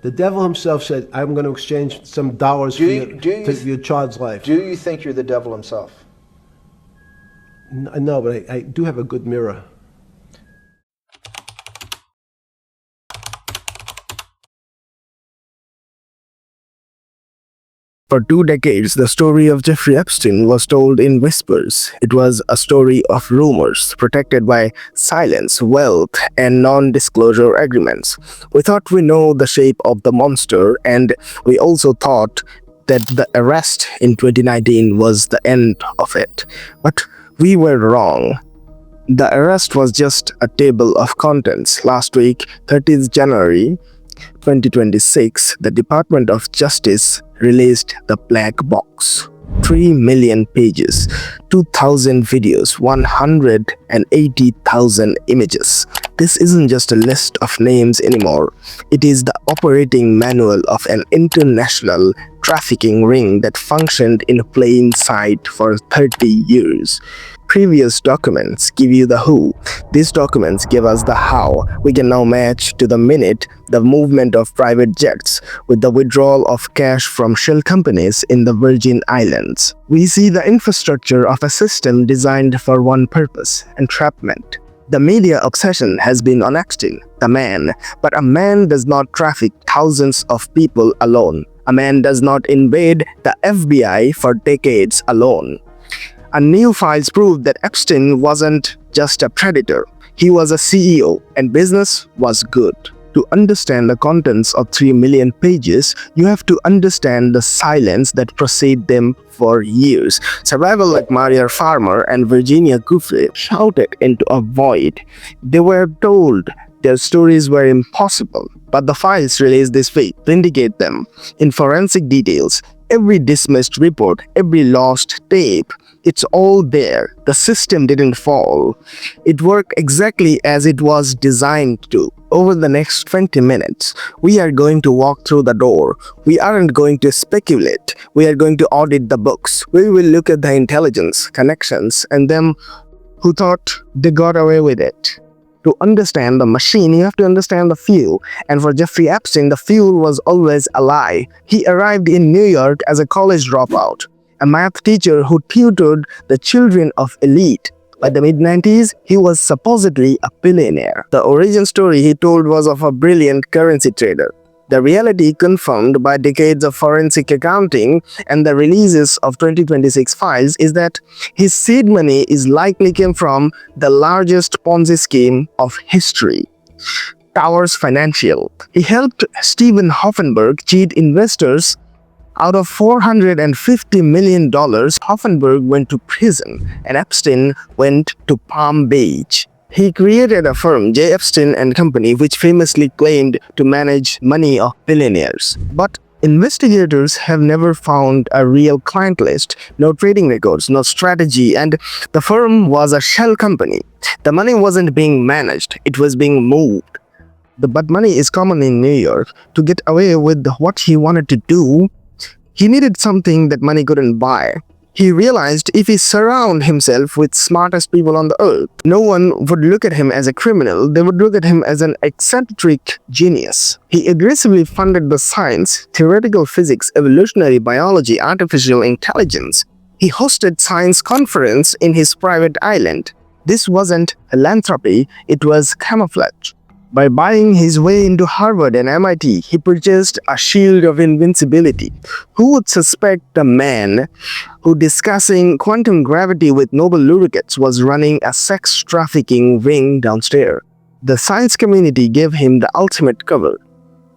The devil himself said, I'm going to exchange some dollars for your child's life. Do you think you're the devil himself? No, but I do have a good mirror. For 2 decades, the story of Jeffrey Epstein was told in whispers. It was a story of rumors, protected by silence, wealth, and non-disclosure agreements. We thought we know the shape of the monster, and we also thought that the arrest in 2019 was the end of it. But we were wrong. The arrest was just a table of contents. Last week, 30th January 2026, the Department of Justice released the black box. 3 million pages, 2,000 videos, 180,000 images. This isn't just a list of names anymore. It is the operating manual of an international trafficking ring that functioned in plain sight for 30 years. Previous documents give you the who. These documents give us the how. We can now match to the minute the movement of private jets with the withdrawal of cash from shell companies in the Virgin Islands. We see the infrastructure of a system designed for one purpose: entrapment. The media obsession has been on Epstein, the man, but a man does not traffic thousands of people alone. A man does not invade the FBI for decades alone. And new files prove that Epstein wasn't just a predator. He was a CEO, and business was good. To understand the contents of 3 million pages, you have to understand the silence that preceded them for years. Survival like Maria Farmer and Virginia Giuffre shouted into a void. They were told their stories were impossible, but the files released this week vindicate them in forensic details. Every dismissed report, every lost tape, it's all there. The system didn't fall. It worked exactly as it was designed to. Over the next 20 minutes, we are going to walk through the door. We aren't going to speculate. We are going to audit the books. We will look at the intelligence, connections, and them who thought they got away with it. To understand the machine, you have to understand the fuel. And for Jeffrey Epstein, the fuel was always a lie. He arrived in New York as a college dropout, a math teacher who tutored the children of elite. By the mid-90s, he was supposedly a billionaire. The origin story he told was of a brilliant currency trader. The reality, confirmed by decades of forensic accounting and the releases of 2026 files, is that his seed money is likely came from the largest Ponzi scheme of history, Towers Financial. He helped Stephen Hoffenberg cheat investors out of $450 million. Hoffenberg went to prison, and Epstein went to Palm Beach. He created a firm, J. Epstein and Company, which famously claimed to manage money of billionaires. But investigators have never found a real client list, no trading records, no strategy, and the firm was a shell company. The money wasn't being managed, it was being moved. But money is common in New York. To get away with what he wanted to do, he needed something that money couldn't buy. He realized if he surrounded himself with smartest people on the earth, no one would look at him as a criminal, they would look at him as an eccentric genius. He aggressively funded the science, theoretical physics, evolutionary biology, artificial intelligence. He hosted science conference in his private island. This wasn't philanthropy, it was camouflage. By buying his way into Harvard and MIT, he purchased a shield of invincibility. Who would suspect the man who, discussing quantum gravity with Nobel laureates, was running a sex trafficking ring downstairs? The science community gave him the ultimate cover.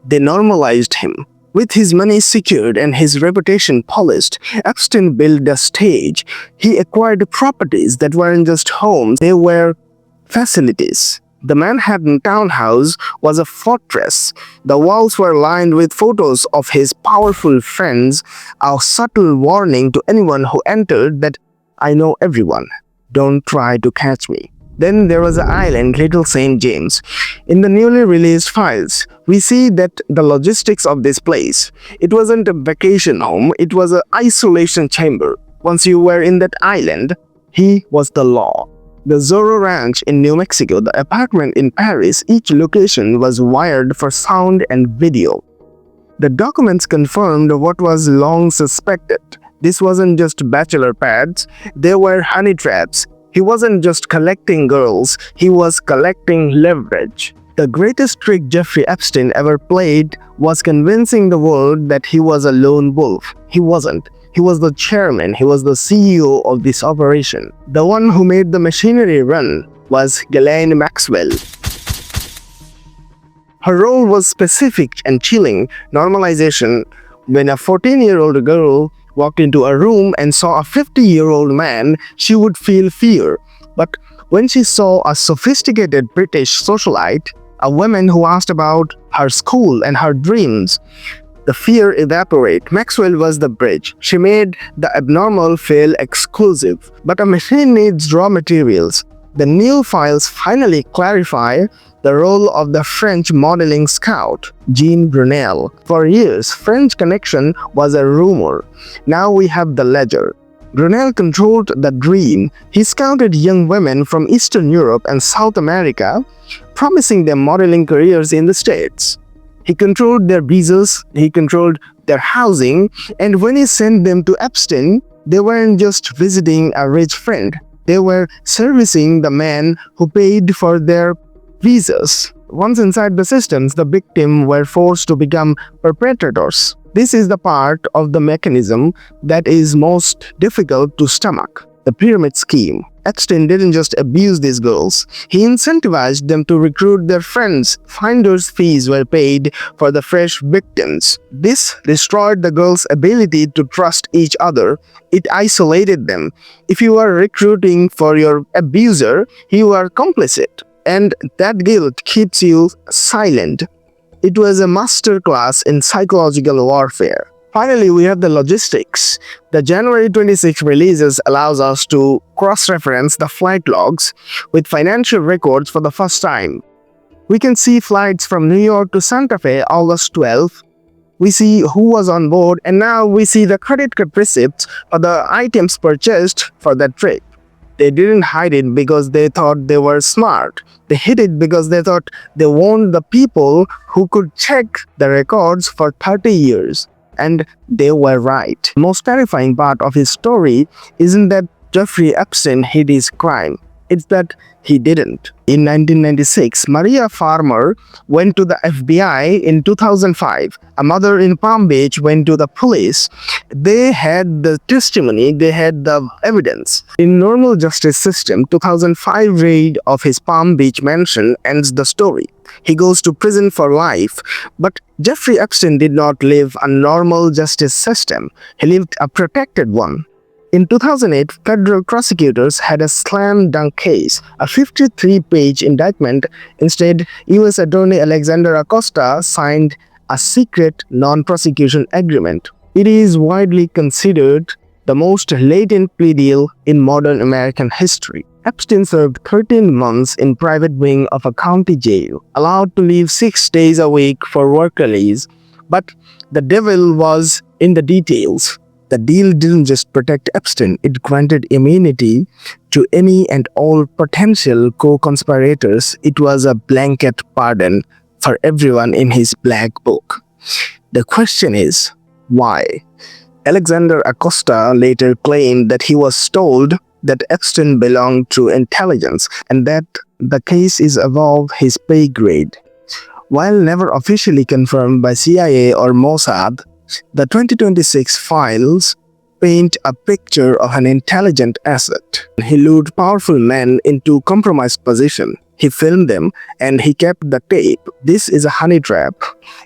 They normalized him. With his money secured and his reputation polished, Epstein built a stage. He acquired properties that weren't just homes, they were facilities. The Manhattan townhouse was a fortress. The walls were lined with photos of his powerful friends, a subtle warning to anyone who entered that I know everyone. Don't try to catch me. Then there was an island, Little St. James. In the newly released files, we see that the logistics of this place. It wasn't a vacation home, it was an isolation chamber. Once you were in that island, he was the law. The Zorro Ranch in New Mexico, the apartment in Paris, each location was wired for sound and video. The documents confirmed what was long suspected. This wasn't just bachelor pads, they were honey traps. He wasn't just collecting girls, he was collecting leverage. The greatest trick Jeffrey Epstein ever played was convincing the world that he was a lone wolf. He wasn't. He was the chairman, he was the CEO of this operation. The one who made the machinery run was Ghislaine Maxwell. Her role was specific and chilling normalization. When a 14-year-old girl walked into a room and saw a 50-year-old man, she would feel fear. But when she saw a sophisticated British socialite, a woman who asked about her school and her dreams, the fear evaporated. Maxwell was the bridge. She made the abnormal feel exclusive. But a machine needs raw materials. The new files finally clarify the role of the French modeling scout, Jean Brunel. For years, French connection was a rumor. Now we have the ledger. Brunel controlled the dream. He scouted young women from Eastern Europe and South America, promising them modeling careers in the States. He controlled their visas, he controlled their housing, and when he sent them to Epstein, they weren't just visiting a rich friend. They were servicing the man who paid for their visas. Once inside the systems, the victims were forced to become perpetrators. This is the part of the mechanism that is most difficult to stomach. The pyramid scheme. Epstein didn't just abuse these girls, he incentivized them to recruit their friends. Finder's fees were paid for the fresh victims. This destroyed the girls' ability to trust each other. It isolated them. If you are recruiting for your abuser, you are complicit, and that guilt keeps you silent. It was a masterclass in psychological warfare. Finally, we have the logistics. The January 26 releases allows us to cross-reference the flight logs with financial records for the first time. We can see flights from New York to Santa Fe August 12. We see who was on board, and now we see the credit card receipts for the items purchased for that trip. They didn't hide it because they thought they were smart. They hid it because they thought they warned the people who could check the records for 30 years. And they were right. The most terrifying part of his story isn't that Jeffrey Epstein hid his crime. It's that he didn't. In 1996, Maria Farmer went to the FBI. In 2005, a mother in Palm Beach went to the police. They had the testimony, they had the evidence. In normal justice system, 2005 raid of his Palm Beach mansion ends the story. He goes to prison for life. But Jeffrey Epstein did not live a normal justice system. He lived a protected one. In 2008, federal prosecutors had a slam-dunk case, a 53-page indictment. Instead, U.S. Attorney Alexander Acosta signed a secret non-prosecution agreement. It is widely considered the most latent plea deal in modern American history. Epstein served 13 months in private wing of a county jail, allowed to leave 6 days a week for work release. But the devil was in the details. The deal didn't just protect Epstein, it granted immunity to any and all potential co-conspirators. It was a blanket pardon for everyone in his black book. The question is, why? Alexander Acosta later claimed that he was told that Epstein belonged to intelligence and that the case is above his pay grade. While never officially confirmed by CIA or Mossad, the 2026 files paint a picture of an intelligent asset. He lured powerful men into compromised position. He filmed them and he kept the tape. This is a honey trap.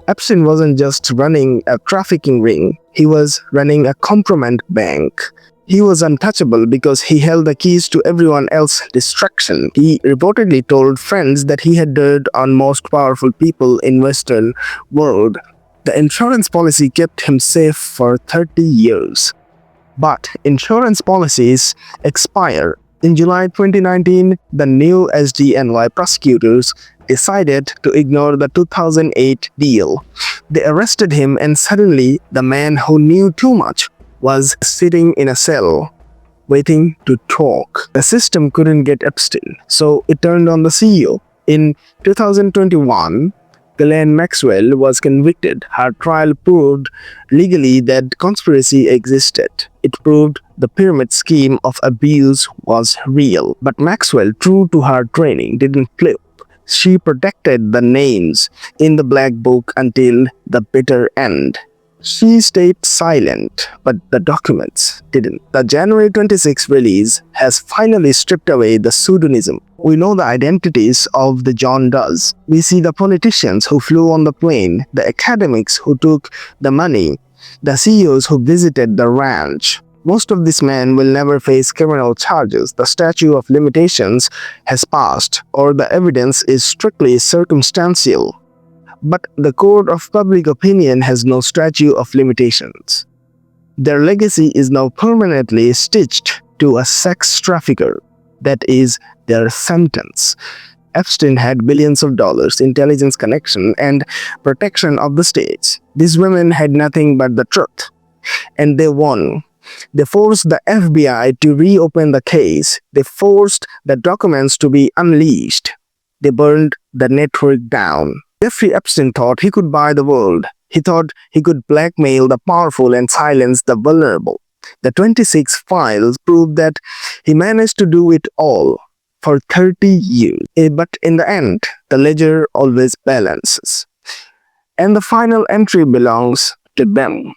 Epstein wasn't just running a trafficking ring, he was running a compromised bank. He was untouchable because he held the keys to everyone else's destruction. He reportedly told friends that he had dirt on most powerful people in Western world. The insurance policy kept him safe for 30 years. But insurance policies expire. In July 2019, the new SDNY prosecutors decided to ignore the 2008 deal. They arrested him, and suddenly the man who knew too much was sitting in a cell waiting to talk. The system couldn't get Epstein, so it turned on the CEO. In 2021, Ghislaine Maxwell was convicted. Her trial proved legally that conspiracy existed. It proved the pyramid scheme of abuse was real. But Maxwell, true to her training, didn't flip. She protected the names in the black book until the bitter end. She stayed silent, but the documents didn't. The January 26 release has finally stripped away the pseudonym. We know the identities of the John Does. We see the politicians who flew on the plane, the academics who took the money, the CEOs who visited the ranch. Most of these men will never face criminal charges. The statute of limitations has passed, or the evidence is strictly circumstantial. But the court of public opinion has no statute of limitations. Their legacy is now permanently stitched to a sex trafficker. That is their sentence. Epstein had billions of dollars, intelligence connection, and protection of the states. These women had nothing but the truth. And they won. They forced the FBI to reopen the case. They forced the documents to be unleashed. They burned the network down. Jeffrey Epstein thought he could buy the world. He thought he could blackmail the powerful and silence the vulnerable. The 26 files prove that he managed to do it all for 30 years. But in the end, the ledger always balances. And the final entry belongs to them.